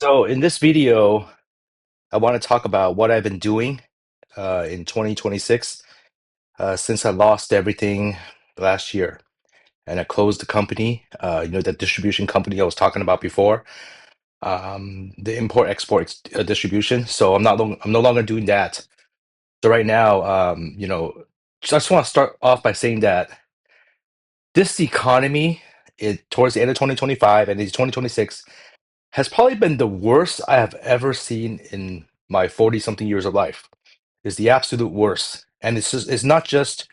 So in this video, I want to talk about what I've been doing in 2026 since I lost everything last year and I closed the company, that distribution company I was talking about before, the import-export distribution. So I'm no longer doing that. So right now, just want to start off by saying that this economy, towards the end of 2025 and into 2026, has probably been the worst I have ever seen in my 40 something years of life. Is the absolute worst. And it's not just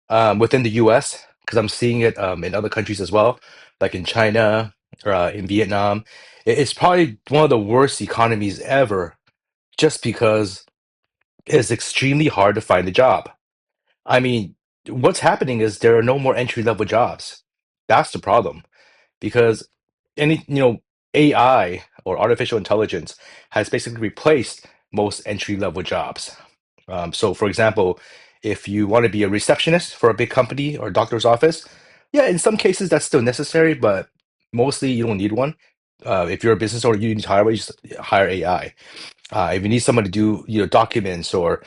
within the US, because I'm seeing it in other countries as well, like in China or in Vietnam. It's probably one of the worst economies ever, just because it's extremely hard to find a job. I mean, what's happening is there are no more entry level jobs. That's the problem because any AI or artificial intelligence has basically replaced most entry level jobs. So, for example, if you want to be a receptionist for a big company or doctor's office, yeah, in some cases that's still necessary, but mostly you don't need one. If you're a business owner, you need to hire, you just hire AI. If you need someone to do documents uh,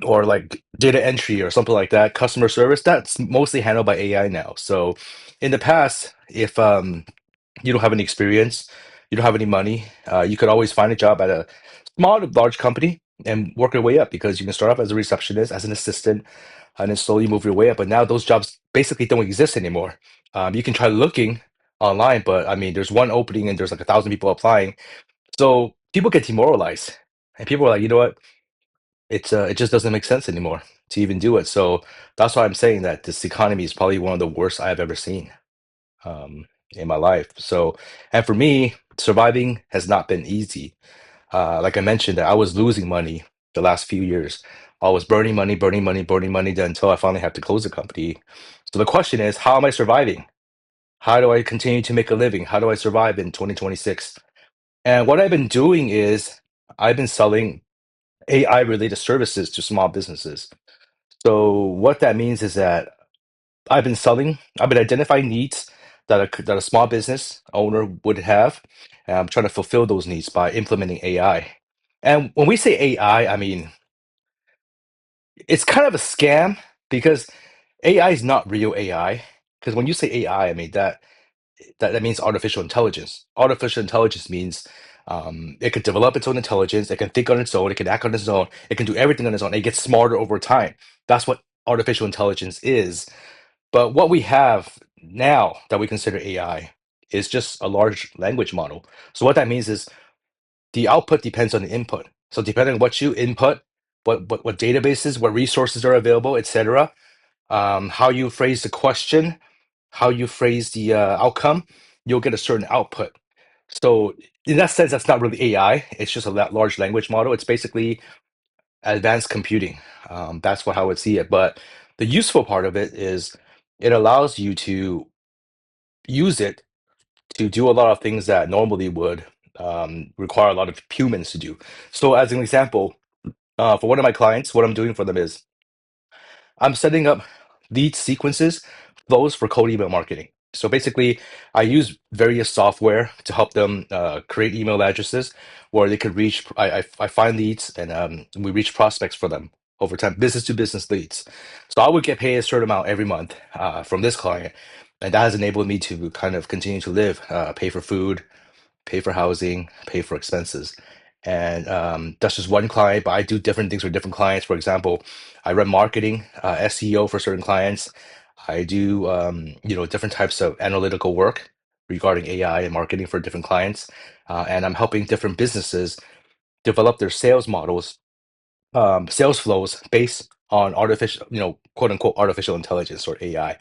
or like data entry or something like that, customer service, that's mostly handled by AI now. So, in the past, if you don't have any experience, you don't have any money, you could always find a job at a small to large company and work your way up because you can start off as a receptionist, as an assistant, and then slowly move your way up. But now those jobs basically don't exist anymore. You can try looking online, but I mean, there's one opening and there's like 1,000 people applying. So people get demoralized, and people are like, you know what? It just doesn't make sense anymore to even do it. So that's why I'm saying that this economy is probably one of the worst I've ever seen in my life. So, and for me, surviving has not been easy. Like I mentioned, that I was losing money the last few years. I was burning money, burning money, burning money until I finally had to close the company. So the question is, how am I surviving? How do I continue to make a living? How do I survive in 2026? And what I've been doing is I've been selling AI related services to small businesses. So what that means is that I've been identifying needs that a small business owner would have, and I'm trying to fulfill those needs by implementing AI. And when we say AI, I mean, it's kind of a scam because AI is not real AI. Because when you say AI, I mean that means artificial intelligence. Artificial intelligence means it can develop its own intelligence, it can think on its own, it can act on its own, it can do everything on its own. It gets smarter over time. That's what artificial intelligence is. But what we have now that we consider AI is just a large language model. So what that means is the output depends on the input. So depending on what you input, what databases, what resources are available, etc., how you phrase the question, how you phrase the outcome, you'll get a certain output. So in that sense, that's not really AI. It's just a large language model. It's basically advanced computing. That's what how I would see it. But the useful part of it is it allows you to use it to do a lot of things that normally would require a lot of humans to do. So, as an example, for one of my clients, what I'm doing for them is I'm setting up lead sequences, flows for cold email marketing. So basically, I use various software to help them create email addresses where they could reach. I find leads and we reach prospects for them over time, business to business leads. So I would get paid a certain amount every month from this client, and that has enabled me to kind of continue to live, pay for food, pay for housing, pay for expenses. And that's just one client, but I do different things for different clients. For example, I run marketing, SEO for certain clients. I do, different types of analytical work regarding AI and marketing for different clients. And I'm helping different businesses develop their sales models, sales flows based on artificial, quote unquote, artificial intelligence or AI,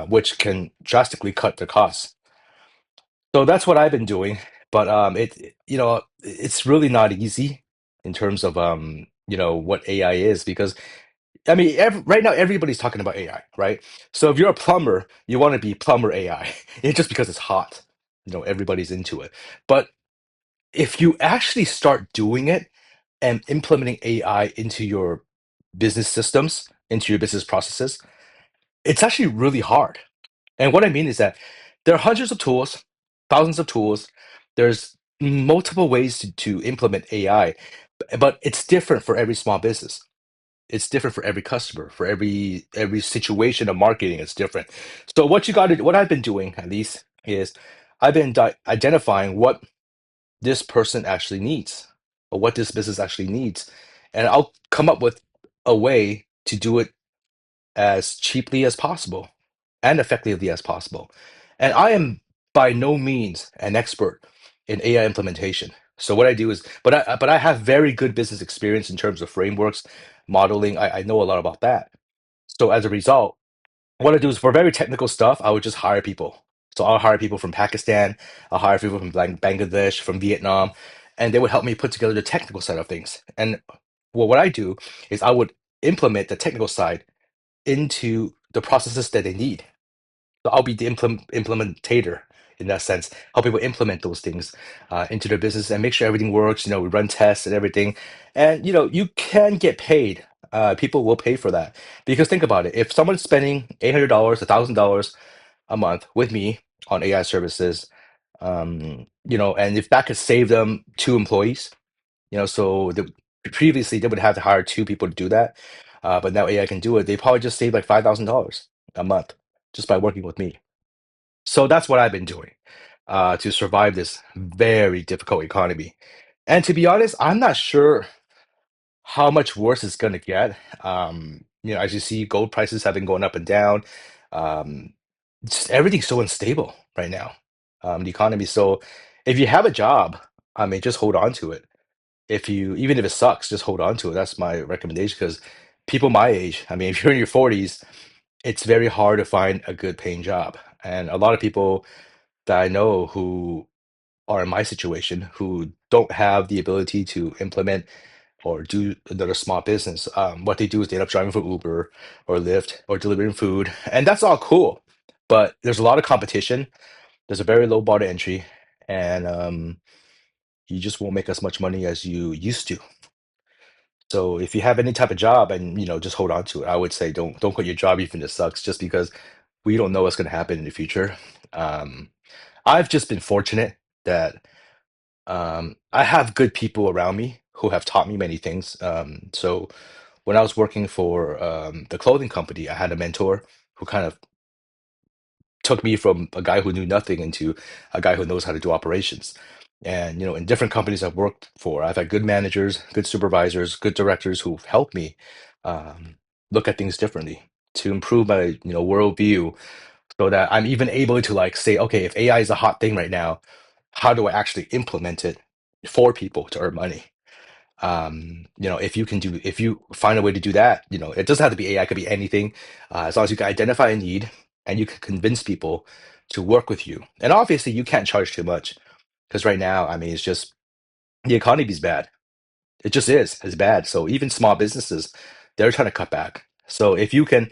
which can drastically cut the costs. So that's what I've been doing, but it's really not easy in terms of what AI is because I mean right now everybody's talking about AI, right? So if you're a plumber, you want to be plumber AI. It's just because it's hot. Everybody's into it. But if you actually start doing it and implementing AI into your business systems, into your business processes, it's actually really hard. And what I mean is that there are hundreds of tools, thousands of tools. There's multiple ways to implement AI, but it's different for every small business. It's different for every customer, for every situation of marketing. It's different. So what I've been doing at least is I've been identifying what this person actually needs, or what this business actually needs, and I'll come up with a way to do it as cheaply as possible and effectively as possible. And I am by no means an expert in AI implementation. So what I do is, but I have very good business experience in terms of frameworks, modeling. I know a lot about that. So as a result, what I do is for very technical stuff, I would just hire people. So I'll hire people from Pakistan, I'll hire people from Bangladesh, from Vietnam, and they would help me put together the technical side of things. And well, what I do is I would implement the technical side into the processes that they need. So I'll be the implementator in that sense, help people implement those things into their business and make sure everything works. We run tests and everything, and you can get paid. People will pay for that because think about it: if someone's spending $800, $1,000 a month with me on AI services, and if that could save them two employees, previously they would have to hire two people to do that, but now AI can do it. They probably just save like $5,000 a month just by working with me. So that's what I've been doing to survive this very difficult economy. And to be honest, I'm not sure how much worse it's going to get. As you see, gold prices have been going up and down. Um, just everything's so unstable right now. The economy. So if you have a job, I mean, just hold on to it. If you, even if it sucks, just hold on to it. That's my recommendation because people my age, I mean, if you're in your 40s, it's very hard to find a good paying job. And a lot of people that I know who are in my situation who don't have the ability to implement or do another small business, what they do is they end up driving for Uber or Lyft or delivering food, and that's all cool. But there's a lot of competition. There's a very low bar to entry, and you just won't make as much money as you used to. So if you have any type of job and just hold on to it, I would say don't quit your job even if it sucks, just because we don't know what's going to happen in the future. Um, I've just been fortunate that I have good people around me who have taught me many things. So when I was working for the clothing company, I had a mentor who kind of took me from a guy who knew nothing into a guy who knows how to do operations. And in different companies I've worked for, I've had good managers, good supervisors, good directors who've helped me um, look at things differently to improve my worldview, so that I'm even able to like say, okay, if AI is a hot thing right now, how do I actually implement it for people to earn money? If you find a way to do that, it doesn't have to be AI, it could be anything, as long as you can identify a need and you can convince people to work with you. And obviously, you can't charge too much because right now, I mean, it's just the economy's bad. It just is. It's bad. So even small businesses, they're trying to cut back. So if you can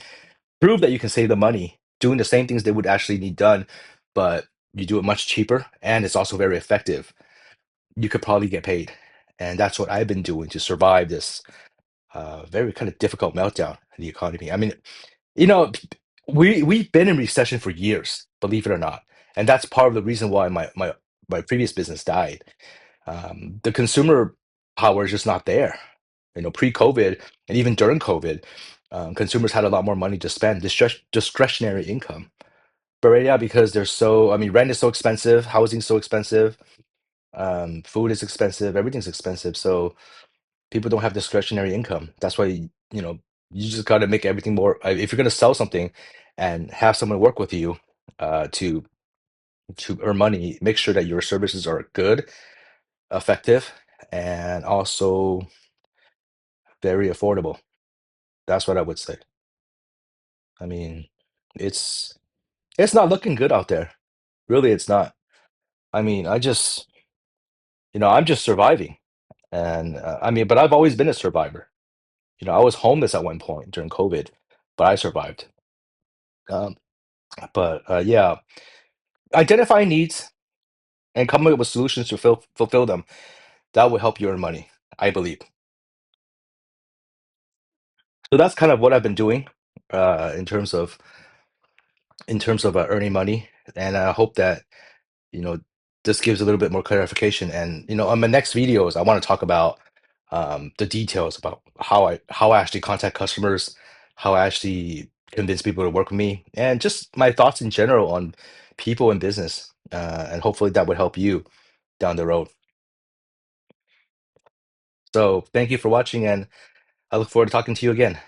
prove that you can save the money doing the same things they would actually need done, but you do it much cheaper and it's also very effective, you could probably get paid. And that's what I've been doing to survive this very kind of difficult meltdown in the economy. I mean, you know, we've been in recession for years, believe it or not, and that's part of the reason why my previous business died. The consumer power is just not there. Pre-COVID and even during COVID, consumers had a lot more money to spend, discretionary income. But right now, because I mean, rent is so expensive, housing's so expensive, food is expensive, everything's expensive. So people don't have discretionary income. That's why, you just got to make everything more. If you're going to sell something and have someone work with you to earn money, make sure that your services are good, effective, and also very affordable. That's what I would say. I mean, it's it's not looking good out there. Really, it's not. I mean, I'm just surviving. And I mean, but I've always been a survivor. I was homeless at one point during COVID, but I survived. Um, but yeah, identify needs and coming up with solutions to fulfill them. That will help you earn money, I believe. So that's kind of what I've been doing in terms of earning money, and I hope that you know this gives a little bit more clarification. And on my next videos, I want to talk about the details about how I actually contact customers, how I actually convince people to work with me, and just my thoughts in general on people and business. And hopefully that would help you down the road. So thank you for watching, and I look forward to talking to you again.